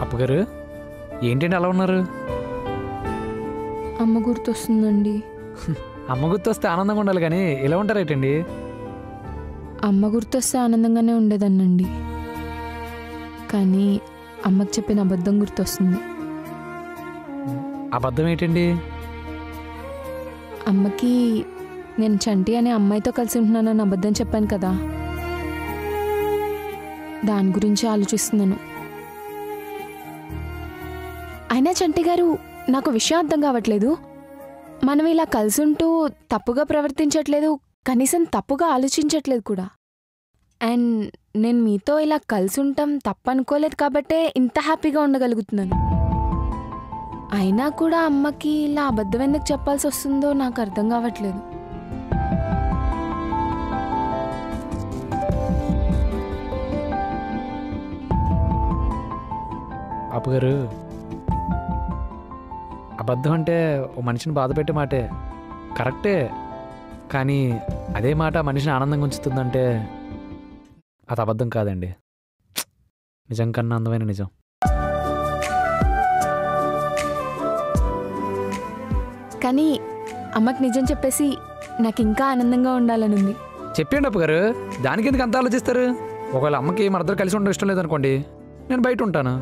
అప్పగారు ఏంటండి అలా ఉన్నారు? అమ్మ గుర్తొస్తుందండి. అమ్మ గుర్తొస్తే ఆనందంగా ఉండాలి కానీ ఇలా ఉంటారేటండి? అమ్మ గుర్తొస్తే ఆనందంగానే ఉండేదన్నండి, కానీ అమ్మకి చెప్పిన అబద్ధం గుర్తొస్తుంది. అబద్ధం ఏంటండి? అమ్మకి నేను చంటి అనే అమ్మాయితో కలిసి ఉంటున్నానని అబద్ధం చెప్పాను కదా, దాని గురించి ఆలోచిస్తున్నాను. అయినా చంటి గారు, నాకు విషయం అర్థం కావట్లేదు. మనం ఇలా కలిసి ఉంటూ తప్పుగా ప్రవర్తించట్లేదు, కనీసం తప్పుగా ఆలోచించట్లేదు కూడా. అండ్ నేను మీతో ఇలా కలిసి ఉంటాం తప్పనుకోలేదు కాబట్టే ఇంత హ్యాపీగా ఉండగలుగుతున్నాను. అయినా కూడా అమ్మకి ఇలా అబద్ధం ఎందుకు చెప్పాల్సి వస్తుందో నాకు అర్థం కావట్లేదు. అప్పగారు, అబద్ధం అంటే ఓ మనిషిని బాధ పెట్టే మాటే కరెక్టే, కానీ అదే మాట మనిషిని ఆనందంగా ఉంచుతుందంటే అది అబద్ధం కాదండి. నిజం కన్నా అందమైన నిజం. కానీ అమ్మకి నిజం చెప్పేసి నాకు ఇంకా ఆనందంగా ఉండాలనుంది. చెప్పండి అప్పగారు, దానికి ఎందుకు అంత ఆలోచిస్తారు? ఒకవేళ అమ్మకి మన ఇద్దరు కలిసి ఉండడం ఇష్టం లేదనుకోండి, నేను బయట ఉంటాను.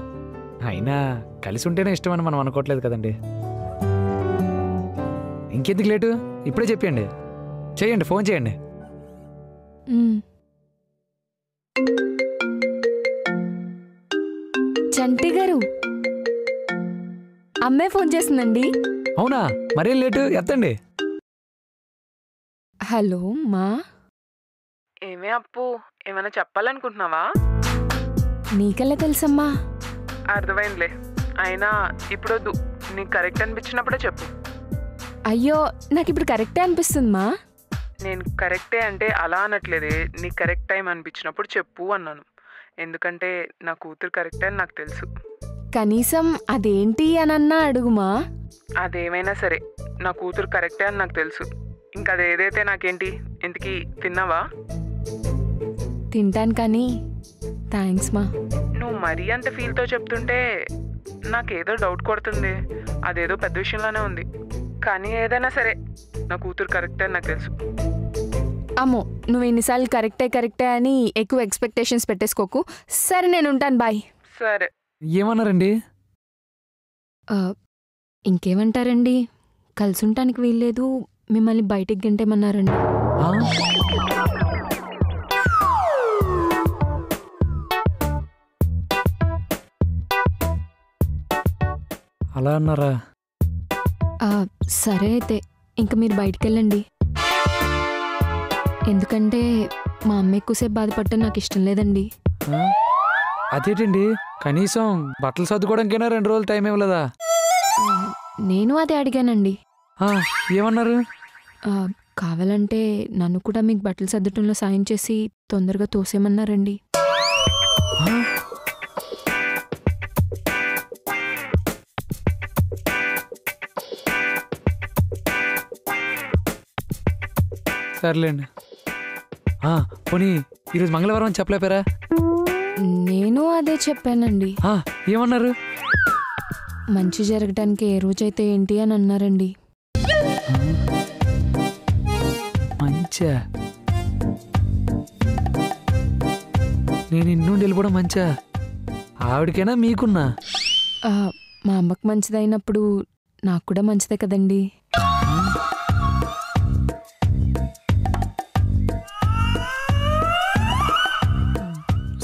అయినా కలిసి ఉంటేనే ఇష్టం అని మనం అనుకోవట్లేదు కదండి. ఇంకెందుకు లేటు, ఇప్పుడే చెప్పండి. చేయండి, ఫోన్ చేయండి. చంటి గారు, అమ్మే ఫోన్ చేస్తుందండి. అవునా? మరేం లేటు, ఎత్తండి. హలో మా. ఏమే అప్పు, ఏమైనా చెప్పాలనుకుంటున్నావా? నీకెలా తెలుసమ్మా? అర్థమైందిలే. అయినా ఇప్పుడొద్దు, నీకు కరెక్ట్ అనిపించినప్పుడే చెప్పు. అయ్యో, నాకు ఇప్పుడు కరెక్టే అనిపిస్తుంది మా. నేను కరెక్టే అంటే అలా అనట్లేదే, నీకు కరెక్ట్ టైం అనిపించినప్పుడు చెప్పు అన్నాను. ఎందుకంటే నా కూతురు కరెక్టే అని నాకు తెలుసు. కనీసం అదేంటి అనన్నా అడుగుమా. అదేమైనా సరే నా కూతురు కరెక్టే అని నాకు తెలుసు. ఇంకా అదేదైతే నాకేంటి. ఇంతకీ తిన్నావా? తింటాను కానీ థ్యాంక్స్ మా. నువ్వు మరీ అంత ఫీల్తో చెప్తుంటే నాకేదో డౌట్ కొడుతుంది. అదేదో పెద్ద విషయంలోనే ఉంది. కానీ ఏదైనా సరే నా కూతురు కరెక్టే అని నాకు తెలుసు. అమ్మో, నువ్వు ఎన్నిసార్లు కరెక్టే అని ఎక్కువ ఎక్స్పెక్టేషన్స్ పెట్టేసుకోకు. సరే, నేను ఉంటాను, బాయ్. సరే. ఏమన్నారండి? ఇంకేమంటారండి, కలిసి ఉండటానికి వీల్లేదు, మిమ్మల్ని బయటికి గంటేమన్నారండి. అలా అన్నారా? సరే అయితే ఇంక మీరు బయటికి వెళ్ళండి. ఎందుకంటే మా అమ్మ ఎక్కువసేపు బాధపడటం నాకు ఇష్టం లేదండి. అదేంటండి, కనీసం బట్టలు సర్దుకోవడానికైనా 2 రోజులు టైం ఇవ్వలేదా? నేను అదే అడిగానండి. ఏమన్నారు? కావాలంటే నన్ను కూడా మీకు బట్టలు సర్దటంలో సాయం చేసి తొందరగా తోసేమన్నారండి. సర్లేండి. పోనీ ఈరోజు మంగళవారం అని చెప్పలేపారా? నేను అదే చెప్పానండి. ఏమన్నారు? మంచి జరగటానికి ఏ రోజైతే ఏంటి అని అన్నారండి. మంచా? నేను ఇన్నుండి వెళ్ళిపోవడం మంచా? ఆవిడకైనా మీకున్నా? మా అమ్మకు మంచిదైనప్పుడు నాకు కూడా మంచిదే కదండి.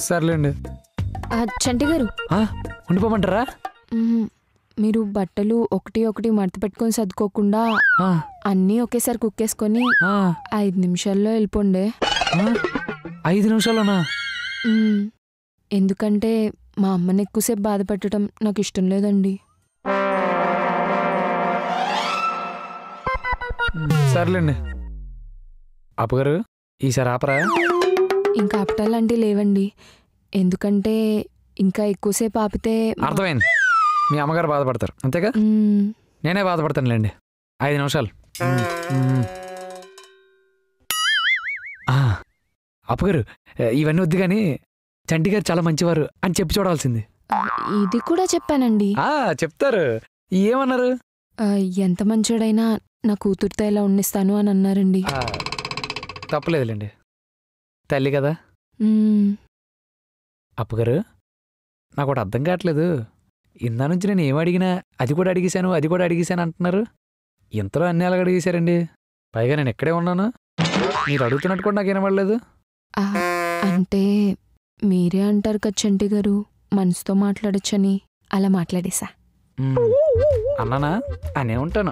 సర్లేండి. చంటి గారు, ఉండిపోమంటారా? మీరు బట్టలు ఒకటి మడత పెట్టుకొని సర్దుకోకుండా అన్నీ ఒకేసారి కుక్కేసుకొని 5 నిమిషాల్లో వెళ్ళిపోండే. 5 నిమిషాల్లోనా? ఎందుకంటే మా అమ్మని ఎక్కువసేపు బాధ పెట్టడం నాకు ఇష్టం లేదండి. సర్లేండి. అప్పగారు, ఈసారి ఆపరా? ఇంకా ఆపటాలంటే లేవండి, ఎందుకంటే ఇంకా ఎక్కువసేపు ఆపితే. అర్థమైంది, మీ అమ్మగారు బాధపడతారు అంతేగా? నేనే బాధపడతానులేండి. 5 నిమిషాలు. అప్పగారు, ఇవన్నీ వద్దు కానీ చంటి గారు చాలా మంచివారు అని చెప్పి చూడాల్సింది. ఇది కూడా చెప్పానండి. చెప్తారు. ఏమన్నారు? ఎంత మంచోడైనా నా కూతురుతో ఇలా ఉండిస్తాను అని అన్నారండి. తప్పలేదులేండి, తల్లి కదా. అప్పుగారు, నాకు ఒకటి అర్థం కావట్లేదు. ఇందా నుంచి నేను ఏం అడిగినా అది కూడా అడిగేశాను అంటున్నారు. ఇంతలో అన్నీ అలాగ అడిగేశారండి. పైగా నేను ఎక్కడే ఉన్నాను, మీరు అడుగుతున్నట్టు కూడా నాకు వినబడలేదు. అంటే మీరే అంటారు కదా చంటి గారు, మనసుతో మాట్లాడొచ్చని అలా మాట్లాడేశా. అన్నానా? అనే ఉంటాను.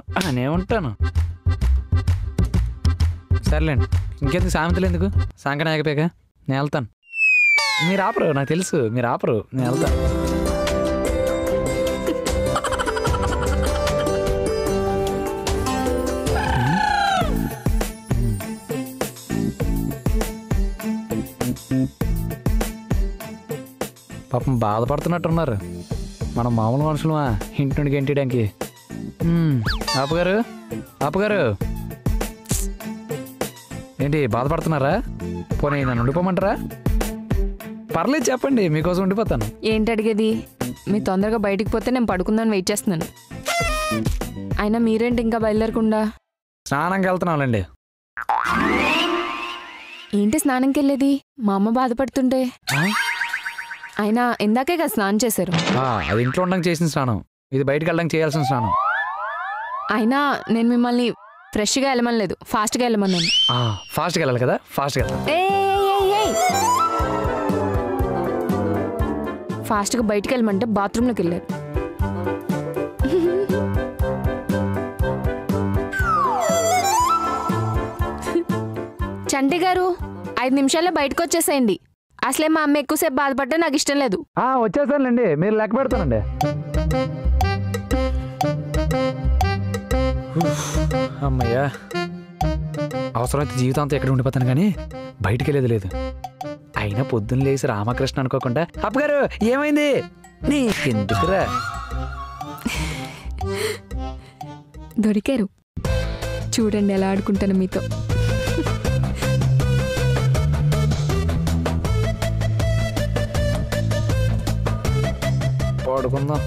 సర్లేండి, ఇంకెందుకు సామెతలు ఎందుకు? సాంకనాయకపోయాక నేను వెళ్తాను. మీరు ఆపరు, నాకు తెలుసు మీరు ఆపరు, నేను వెళ్తాను. పాపం బాధపడుతున్నట్టున్నారు. మనం మామూలు మనుషులమా ఇంటి నుండి గెంటడానికి? అప్పగారు ఏంటి బాధపడుతున్నారా? పోనీ నన్ను ఉండిపోమంటారా? పర్లేదు చెప్పండి, మీకోసం ఉండిపోతాను. ఏంటి అడిగేది? మీరు తొందరగా బయటికి పోతే నేను పడుకుందాన్ని వెయిట్ చేస్తున్నాను. అయినా మీరేంటి ఇంకా బయలుదేరకుండా? స్నానంకి వెళ్తున్నాంలేండి. ఏంటి స్నానంకి వెళ్ళేది? మా అమ్మ బాధపడుతుంటే. అయినా ఇందాకే కదా స్నానం చేశారు. అది ఇంట్లో ఉండడానికి చేసిన స్నానం, ఇది బయటకు వెళ్ళడానికి చేయాల్సిన స్నానం. అయినా నేను మిమ్మల్ని ఫ్రెష్గా వెళ్ళమనలేదు, ఫాస్ట్గా వెళ్ళమన్నాను. ఫాస్ట్గా వెళ్ళాలి కదా, ఫాస్ట్గా వెళ్తాను. ఫాస్ట్గా బయటికి వెళ్ళమంటే బాత్రూంలోకి వెళ్ళారు. చంటి గారు 5 నిమిషాల్లో బయటకు వచ్చేసేయండి. అసలే మా అమ్మ ఎక్కువసేపు బాధపడ్డా నాకు ఇష్టం లేదు. వచ్చేసానులేండి, మీరు లెక్క పెడతానండి. అమ్మయ్యా, అవసరమైతే జీవితాంతం ఎక్కడ ఉండిపోతాను కానీ బయటికి వెళ్ళేది లేదు. అయినా పొద్దున్న లేచి రామకృష్ణ అనుకోకుండా అప్పగారు ఏమైంది నీకెందుకురా? దొరికారు చూడండి ఎలా ఆడుకుంటాను మీతో. పడుకుందాం.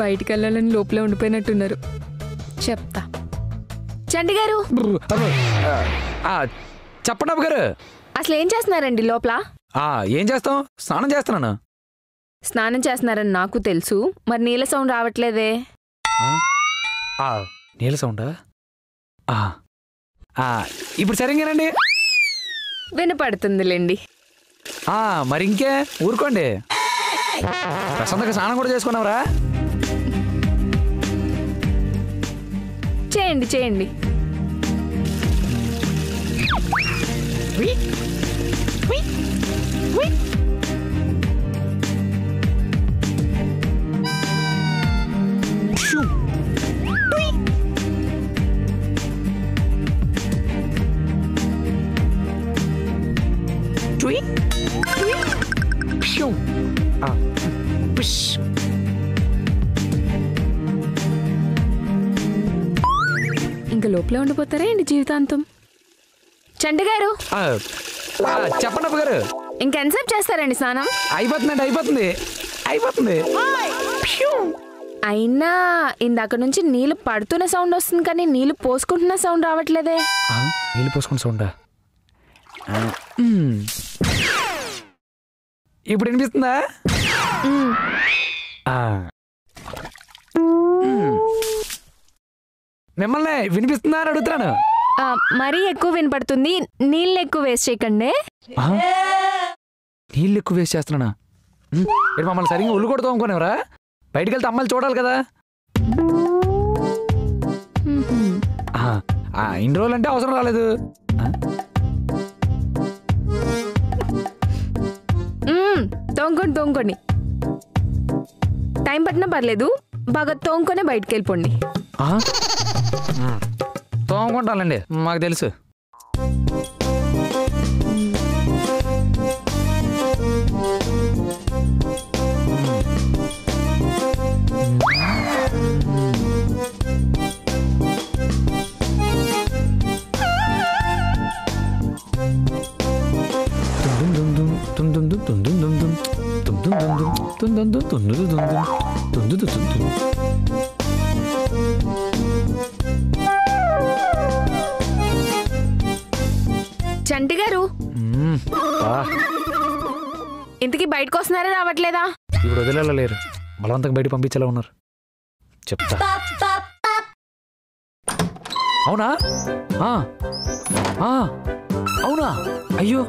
బయటికి వెళ్ళాలని లోపలే ఉండిపోయినట్టున్నారు. చెప్తా. చంటి గారు చెప్పండి అప్పగారు. అసలు ఏం చేస్తున్నారండి లోపల? ఏం చేస్తాం, స్నానం చేస్తున్నాను. స్నానం చేస్తున్నారని నాకు తెలుసు, మరి నీళ్ళ సౌండ్ రావట్లేదే? నీళ్ళ సౌండా? ఇప్పుడు సరిగ్గానండి వినపడుతుందిలేండి. మరి ఇంకే ఊరుకోండి. ప్రశాంతంగా స్నానం కూడా చేసుకున్నావురా? చేయండి చేయండి. ఇంకా లోపలే ఉండిపోతారా ఏంటి జీవితాంతం? చంటి గారు చెప్పండి అప్పగారు. ఇంకెంతసేపు చేస్తారండి స్నానం? అయిపోతుంది. అయినా ఇందాక నుంచి నీళ్లు పడుతున్న సౌండ్ వస్తుంది కానీ నీళ్లు పోసుకుంటున్న సౌండ్ రావట్లేదే? నీళ్ళు పోసుకున్న సౌండా? ఇప్పుడు వినిపిస్తుందా? మిమ్మల్ని వినిపిస్తుందా అని అడుగుతున్నాను. మరీ ఎక్కువ వినపడుతుంది, నీళ్ళు ఎక్కువ వేస్ట్ చేయకండి. నీళ్ళు ఎక్కువ వేస్ట్ చేస్తున్నానా? మమ్మల్ని సరిగ్గా ఉల్లు కొడతాం అనుకోనేవరా? బయటికి వెళ్తే అమ్మాయిలు చూడాలి కదా. ఇన్ని రోజులు అంటే అవసరం రాలేదు. తోంకోండి. టైం పట్టినా పర్లేదు, బాగా తోంకొనే బయటికి వెళ్ళిపోండి. తోముకుంటానండి, మాకు తెలుసు. తుందు తుందు తుందు తుందు. చంటి గారు మ్మ్. బా, ఇంతకీ బయటకు వస్తున్నారా రావట్లేదా? ఇప్పుడు వదిలేలేరు, బలవంతంగా బయట పంపించేలా ఉన్నారు. చెప్తా. అవునా? ఆ, ఆ, అవునా? అయ్యో,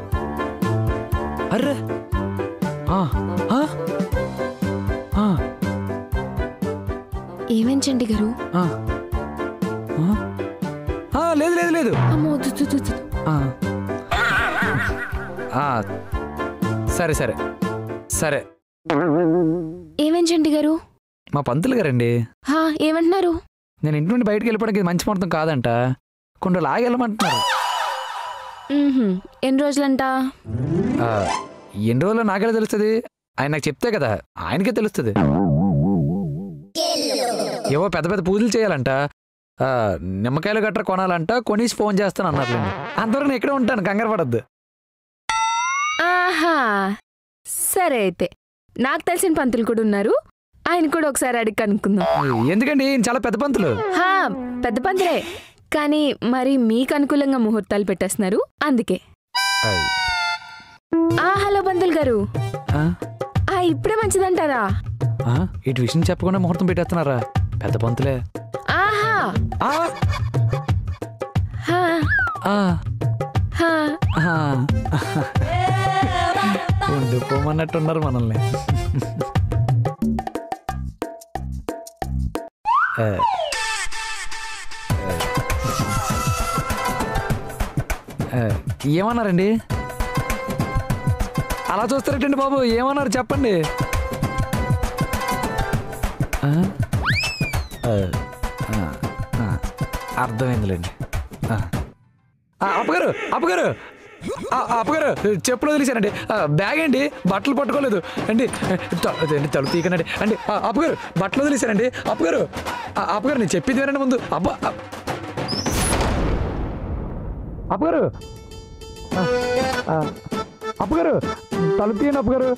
అర్రే, ఆ, ఆ, ఆ, ఏమేం చంటి గారు? ఆ, ఆ, ఆ, లేదు లేదు లేదు. అమ్మో, దు, దు, దు, దు. ఆ, ఆ, సరే సరే సరే. ఏమేం చంటి గారు? మా పంతులు గారండి, హా, ఏమంటున్నారు? నేను ఇంటి నుండి బయటకు వెళ్ళిపోవడానికి ఇది మంచి ముహూర్తం కాదంట, కొన్ని రోజులు ఆగి వెళ్ళమంటున్నారు. మ్మ్హ్మ్. ఎన్ని రోజులంట? ఆ, ఎన్ని రోజులు నాకెలా తెలుస్తుంది? ఆయన నాకు చెప్తే కదా ఆయనకే తెలుస్తుంది. ఏవో పెద్ద పెద్ద పూజలు చేయాలంట, ఆ, నిమ్మకాయలు గట్రా కొనాలంట, కొనేసి ఫోన్ చేస్తాను అన్నారులేండి. అంతవరకు నేను ఇక్కడే ఉంటాను, కంగారు పడద్దు. ఆహా, సరే అయితే నాకు తెలిసిన పంతులు కూడా ఉన్నారు, ఆయన కూడా ఒకసారి అడిగి కనుక్కుందాం. ఎందుకండి ఈయన చాలా పెద్ద పంతులు. హా, పెద్ద పంతులే, కానీ మరి మీకు అనుకూలంగా ముహూర్తాలు పెట్టేస్తున్నారు అందుకే. ఆ, హలో పంతులు గారు. ఆ, ఇప్పుడే మంచిదంటారా? ఆ, ఇటు విషయం చెప్పకుండా ముహూర్తం పెట్టేస్తున్నారా? పెద్ద పంతులే. ఆహా, ఆ, హా, ఆ, హా. ఆ. ఉండిపోమన్నట్టున్నారు మనల్ని. ఆ, ఆ, ఏమన్నారండి? అలా చూస్తారటండి బాబు, ఏమన్నారు చెప్పండి. ఆ, ఆ, ఆ, ఆ, అర్థమైందిలేండి. ఆ. ఆ, అప్పగారు అప్పగారు, ఆ, అప్పగారు చెప్పులు వదిలేశానండి. బ్యాగ్ అండి, బట్టలు పట్టుకోలేదు అండి. తలుపు తీయకండి అండి. అప్పగారు బట్టలు వదిలేశానండి. అప్పగారు, అప్పగారు నేను చెప్పింది వినండి ముందు. అబ్బా, అప్పగారు, అప్పగారు తలుపు తీయండి అప్పగారు.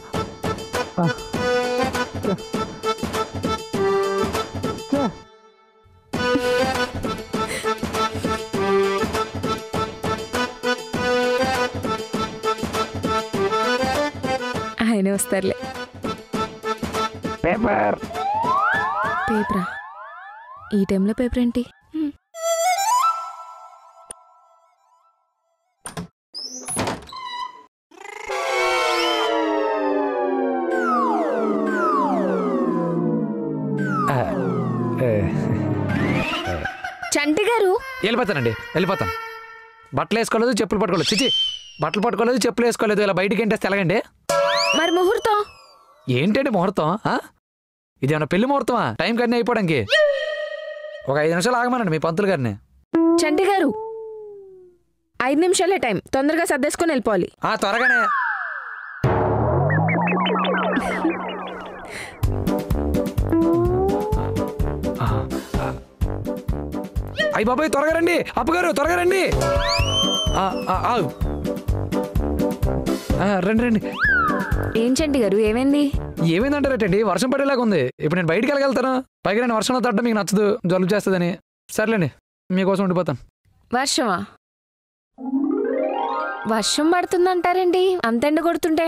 ఆయనే వస్తారులే. పేపర్. పేపరా? ఈ టైంలో పేపర్ ఏంటి? చంటి గారు, వెళ్ళిపోతానండి, వెళ్ళిపోతాను. బట్టలు వేసుకోలేదు, చెప్పులు పట్టుకోలేదు. చిచి, బట్టలు పట్టుకోలేదు, చెప్పులు వేసుకోలేదు, ఇలా బయటికి ఏంటేస్తే ఎలాగండి? మరి ముహూర్తం? ఏంటండి ముహూర్తం? ఇదేమన్నా పెళ్లి ముహూర్తమా? టైం కన్నీ అయిపోవడానికి ఒక 5 నిమిషాలు ఆగమనండి మీ పంతులు గారిని. చంటి గారు, 5 నిమిషాలే టైం, తొందరగా సర్దేసుకొని వెళ్ళిపోవాలి. త్వరగానే. అయ్యి బాబాయ్, త్వరగా రండి అప్పగారు, త్వరగా రండి. రండి రండి. ఏం చంటి గారు, ఏమైంది? ఏమైందంటారటండి? వర్షం పడేలాగా ఉంది. ఇప్పుడు నేను బయటికి వెళ్ళగలుగుతాను? పైగా నేను వర్షంలో తడ్డం మీకు నచ్చదు, జలుబు చేస్తుందని. సర్లేండి, మీకోసం ఉండిపోతాను. వర్షమా? వర్షం పడుతుందంటారండి అంత ఎండ కొడుతుంటే?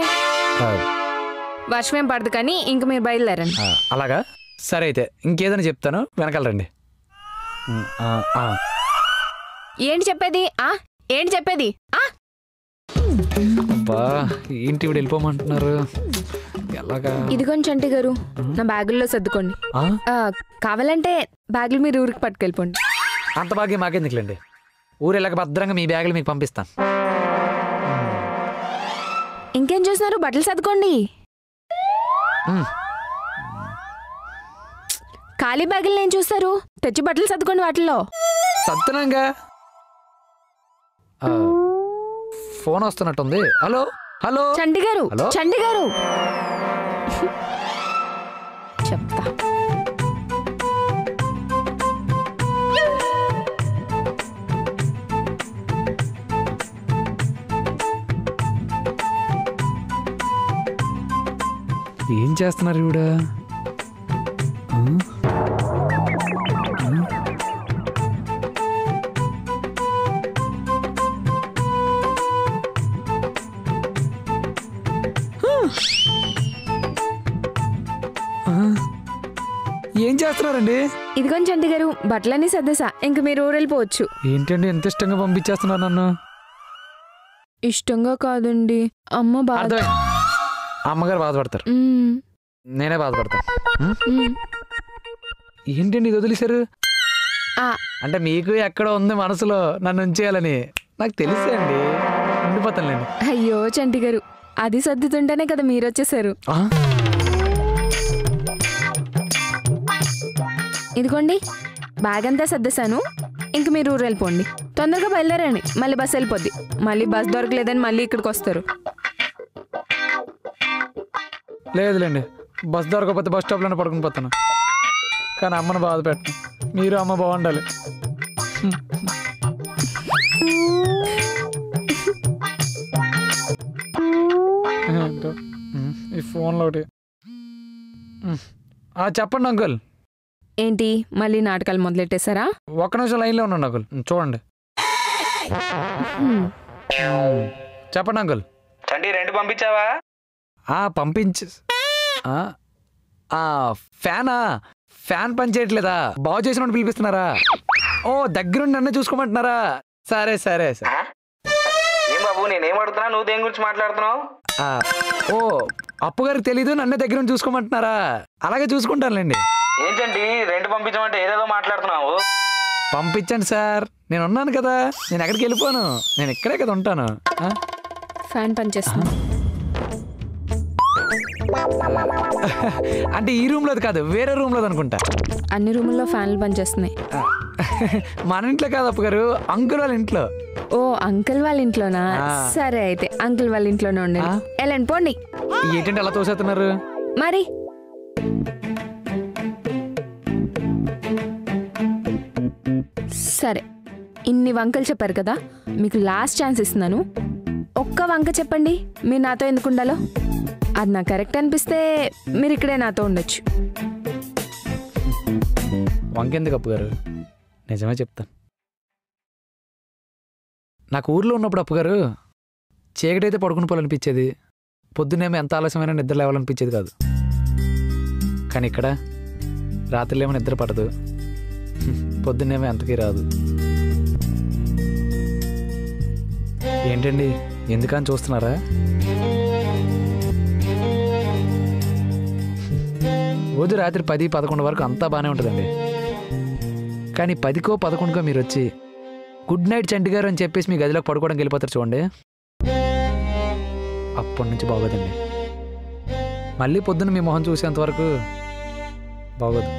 వర్షం ఏం పడదు, కానీ ఇంక మీరు బయలుదేరండి. అలాగా? సరే అయితే ఇంకేదైనా చెప్తాను, వెనకాలరండి. ఏంటి చెప్పేది? ఏంటి చెప్పేది? అబ్బా, ఏంటి ఇప్పుడు వెళ్ళిపోమంటున్నారు? ఎలాగా? ఇదిగోండి చంటి గారు, నా బ్యాగుల్లో సర్దుకోండి. కావాలంటే బ్యాగులు మీరు ఊరికి పట్టుకెళ్ళిపోండి. అంత భాగ్యం మాకెందుకులేండి, ఊరు వెళ్ళక భద్రంగా మీ బ్యాగులు మీకు పంపిస్తాను. ఇంకేం చూస్తున్నారు? బట్టలు సర్దుకోండి. ఖాళీ బ్యాగులు ఏం చూస్తారు? తెచ్చి బట్టలు సర్దుకోండి వాటిల్లో. సత్తునంగా. ఫోన్ వస్తున్నట్టుంది. హలో హలో చంటి గారు, హలో? చంటి గారు చెప్తా. ఏం చేస్తున్నారు ఇవిడ? ఏం చేస్తున్నారండి? ఇదిగోండి చంటి గారు, బట్టలన్నీ సర్దేసా, ఇంక మీరు ఊరు వెళ్ళిపోవచ్చు. ఏంటండి ఎంత ఇష్టంగా పంపించేస్తున్నారు నన్ను? ఇష్టంగా కాదండి, అమ్మ బాధ. అర్థమైంది. అమ్మగారు బాధపడతారు, నేనే బాధపడతాను. ఏంటండి ఇది వదిలేశారు? అంటే మీకు ఎక్కడ ఉంది మనసులో నన్ను ఉంచేయాలని నాకు తెలుసే అండి, ఉండిపోతానులేండి. అయ్యో చంటి గారు, అది సర్దుతుంటేనే కదా మీరు వచ్చేసారు. ఇదిగోండి బ్యాగ్ అంతా సర్దేశాను, ఇంక మీరు ఊరు వెళ్ళిపోండి. తొందరగా బయలుదేరండి, మళ్ళీ బస్సు వెళ్ళిపోద్ది. మళ్ళీ బస్ దొరకలేదని మళ్ళీ ఇక్కడికి వస్తారు. లేదులేండి, బస్ దొరకకపోతే బస్ స్టాప్లోనే పడుకుని పోతాను. కానీ అమ్మను బాధ పెట్టను. మీరు అమ్మ బాగుండాలి. ఈ ఫోన్లో ఒకటి. చెప్పండి అంకుల్. ఏంటి మళ్ళీ నాటకాలు మొదలెట్టేశారా? ఒక్క నిమిషం లైన్లో ఉన్నాను అంకుల్, చూడండి. చెప్పండి అంకుల్. చంటి రెండు పంపించావా? పంపించ ఫ్యాన్ పని చేయట్లేదా? బాగు చేసిన పిలిపిస్తున్నారా? ఓ దగ్గరుండి నన్ను చూసుకోమంటున్నారా? సరే సరే సరే. ఏం బాబు, నేనేం అడుగుతున్నా, నువ్వు దేని గురించి మాట్లాడుతున్నావు? ఓ అప్పు గారికి తెలీదు, నన్నే దగ్గరుండి చూసుకోమంటున్నారా? అలాగే చూసుకుంటానులేండి. ఏంటండి రెండు పంపించమంటే ఏదేదో మాట్లాడుతున్నావు? పంపించండి సార్, నేను ఉన్నాను కదా, నేను ఎక్కడికి వెళ్ళిపోను, నేను ఇక్కడే కదా ఉంటాను. ఫ్యాన్ పనిచేస్తుంది అంటే ఈ రూమ్ లోది కాదు, వేరే రూమ్ లోది అనుకుంటా. అన్ని రూముల్లో ఫ్యాన్లు పనిచేస్తున్నాయి. మన ఇంట్లో కాదు అప్పు గారు, అంకుల్ వాళ్ళ ఇంట్లో. ఓ అంకుల్ వాళ్ళ ఇంట్లోనా? సరే అయితే అంకుల్ వాళ్ళ ఇంట్లోనే ఉండండి. వెళ్ళండి పోండి. ఏంటంటే అలా తోసేస్తున్నారు మరి? సరే, ఇన్ని వంకలు చెప్పారు కదా, మీకు లాస్ట్ ఛాన్స్ ఇస్తున్నాను. ఒక్క వంక చెప్పండి మీరు నాతో ఎందుకు ఉండాలో. అది నాకు కరెక్ట్ అనిపిస్తే మీరు ఇక్కడే నాతో ఉండొచ్చు. వంకెందుకు అప్పు గారు, నిజమే చెప్తాను. నాకు ఊర్లో ఉన్నప్పుడు అప్పు గారు చీకటైతే పడుకుని పోవాలనిపించేది, పొద్దున్నేమో ఎంత ఆలస్యమైన నిద్ర లేవాలనిపించేది కాదు. కానీ ఇక్కడ రాత్రిలేమో నిద్ర పడదు, పొద్దున్నేమో ఎంతకీ రాదు. ఏంటండి ఎందుకని చూస్తున్నారా? రోజు రాత్రి 10-11 వరకు అంతా బాగానే ఉంటుందండి. కానీ 10కో 11కో మీరు వచ్చి గుడ్ నైట్ చంటి గారు అని చెప్పేసి మీ గదిలోకి పడుకోవడానికి వెళ్ళిపోతారు చూడండి, అప్పటి నుంచి బాగోదండి. మళ్ళీ పొద్దున్న మీ మొహం చూసేంతవరకు బాగోదు,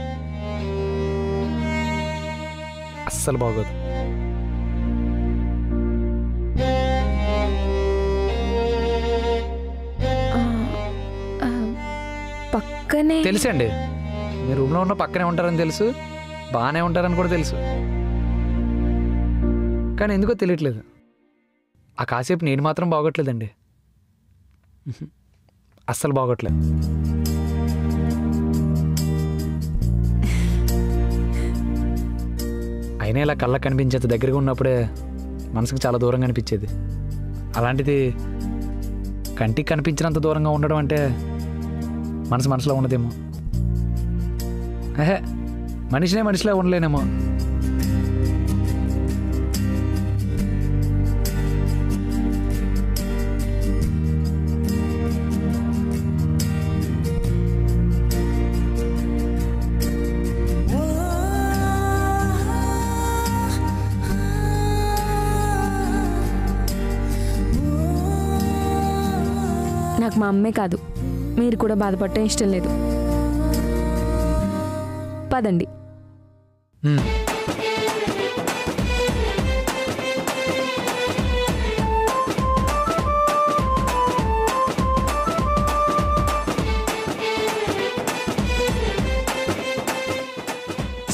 అస్సలు బాగోదు. పక్కనే తెలుసండి, మీ రూమ్లో ఉన్న పక్కనే ఉంటారని తెలుసు, బాగానే ఉంటారని కూడా తెలుసు. కానీ ఎందుకో తెలియట్లేదు, ఆ కాసేపు నేను మాత్రం బాగోట్లేదండి, అస్సలు బాగోట్లేదు. అయినా ఇలా కళ్ళకు కనిపించేంత దగ్గరగా ఉన్నప్పుడే మనసుకు చాలా దూరంగా అనిపించేది. అలాంటిది కంటికి కనిపించినంత దూరంగా ఉండడం అంటే మనసులో ఉన్నదేమో. మనిషిలో ఉండలేనేమో. నాకు మా అమ్మే కాదు, మీరు కూడా బాధపడటం ఇష్టం లేదు. పదండి.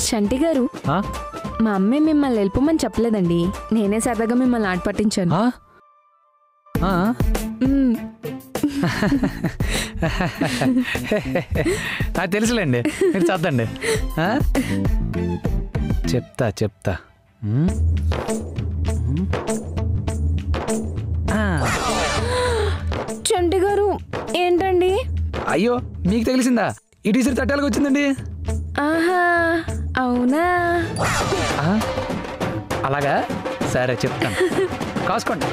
చంటి గారు, మా అమ్మే మిమ్మల్ని వెళ్ళిపోమని చెప్పలేదండి, నేనే సరదాగా మిమ్మల్ని ఆట పట్టించాను. నాకు తెలుసులేండి, మీరు చద్దండి. చెప్తా చెప్తా. చంటి గారు ఏంటండి? అయ్యో మీకు తెలిసిందా? ఈ టీచర్ తట్టాలకు వచ్చిందండి. ఆహా అవునా? అలాగా, సరే చెప్తాను, కాసుకోండి.